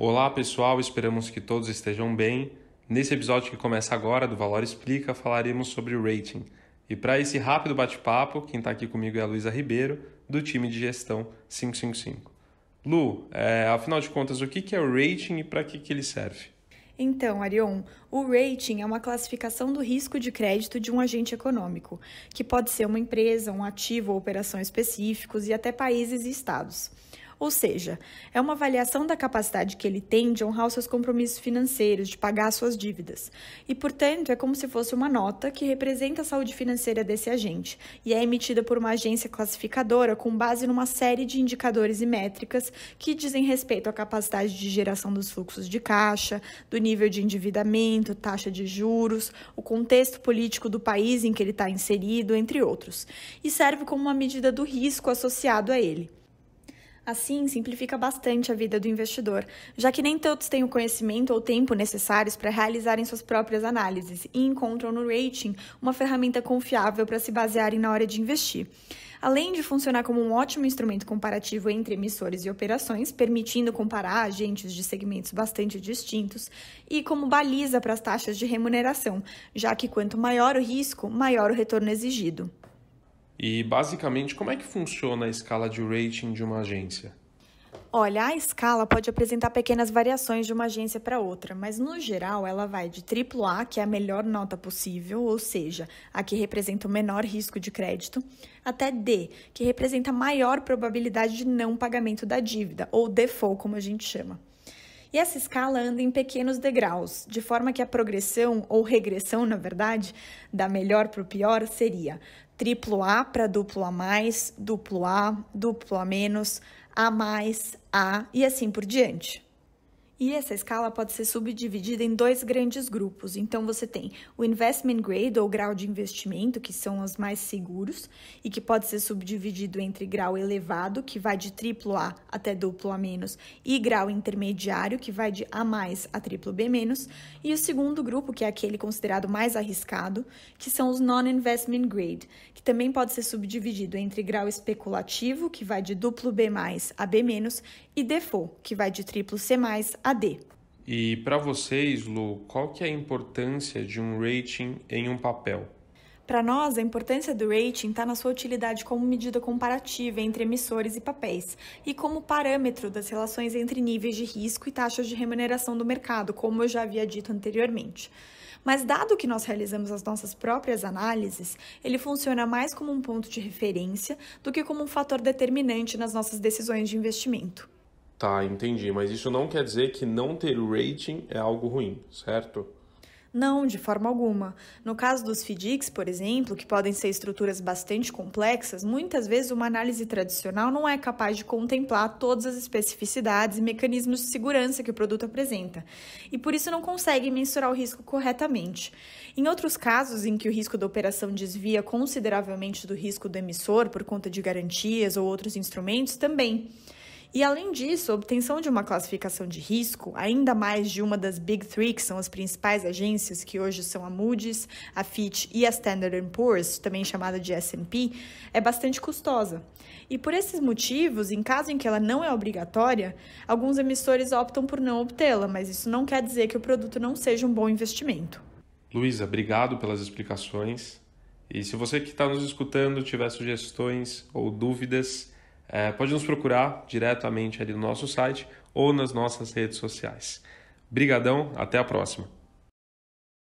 Olá pessoal, esperamos que todos estejam bem. Nesse episódio que começa agora do Valor Explica, falaremos sobre rating. E para esse rápido bate-papo, quem está aqui comigo é a Luísa Ribeiro, do time de gestão 555. Lu, afinal de contas, o que é o rating e para que ele serve? Então, Arion, o rating é uma classificação do risco de crédito de um agente econômico, que pode ser uma empresa, um ativo ou operação específicos e até países e estados. Ou seja, é uma avaliação da capacidade que ele tem de honrar os seus compromissos financeiros, de pagar as suas dívidas. E, portanto, é como se fosse uma nota que representa a saúde financeira desse agente e é emitida por uma agência classificadora com base numa série de indicadores e métricas que dizem respeito à capacidade de geração dos fluxos de caixa, do nível de endividamento, taxa de juros, o contexto político do país em que ele está inserido, entre outros. E serve como uma medida do risco associado a ele. Assim, simplifica bastante a vida do investidor, já que nem todos têm o conhecimento ou tempo necessários para realizarem suas próprias análises e encontram no rating uma ferramenta confiável para se basearem na hora de investir. Além de funcionar como um ótimo instrumento comparativo entre emissores e operações, permitindo comparar agentes de segmentos bastante distintos, e como baliza para as taxas de remuneração, já que quanto maior o risco, maior o retorno exigido. E, basicamente, como é que funciona a escala de rating de uma agência? Olha, a escala pode apresentar pequenas variações de uma agência para outra, mas no geral ela vai de AAA, que é a melhor nota possível, ou seja, a que representa o menor risco de crédito, até D, que representa a maior probabilidade de não pagamento da dívida, ou default, como a gente chama. E essa escala anda em pequenos degraus, de forma que a progressão, ou regressão, na verdade, da melhor para o pior seria AAA para AA+, AA-, A e assim por diante. E essa escala pode ser subdividida em dois grandes grupos. Então, você tem o investment grade, ou grau de investimento, que são os mais seguros, e que pode ser subdividido entre grau elevado, que vai de AAA até AA-, e grau intermediário, que vai de A+ a BBB-, e o segundo grupo, que é aquele considerado mais arriscado, que são os non-investment grade, que também pode ser subdividido entre grau especulativo, que vai de BB+ a B-, e default, que vai de CC+ a D. E para vocês, Lu, qual que é a importância de um rating em um papel? Para nós, a importância do rating está na sua utilidade como medida comparativa entre emissores e papéis e como parâmetro das relações entre níveis de risco e taxas de remuneração do mercado, como eu já havia dito anteriormente. Mas dado que nós realizamos as nossas próprias análises, ele funciona mais como um ponto de referência do que como um fator determinante nas nossas decisões de investimento. Tá, entendi, mas isso não quer dizer que não ter rating é algo ruim, certo? Não, de forma alguma. No caso dos FDICs, por exemplo, que podem ser estruturas bastante complexas, muitas vezes uma análise tradicional não é capaz de contemplar todas as especificidades e mecanismos de segurança que o produto apresenta, e por isso não consegue mensurar o risco corretamente. Em outros casos, em que o risco da operação desvia consideravelmente do risco do emissor por conta de garantias ou outros instrumentos, também. E, além disso, a obtenção de uma classificação de risco, ainda mais de uma das Big Three, que são as principais agências, que hoje são a Moody's, a Fitch e a Standard & Poor's, também chamada de S&P, é bastante custosa. E por esses motivos, em caso em que ela não é obrigatória, alguns emissores optam por não obtê-la, mas isso não quer dizer que o produto não seja um bom investimento. Luísa, obrigado pelas explicações. E se você que está nos escutando tiver sugestões ou dúvidas, pode nos procurar diretamente ali no nosso site ou nas nossas redes sociais. Brigadão, até a próxima.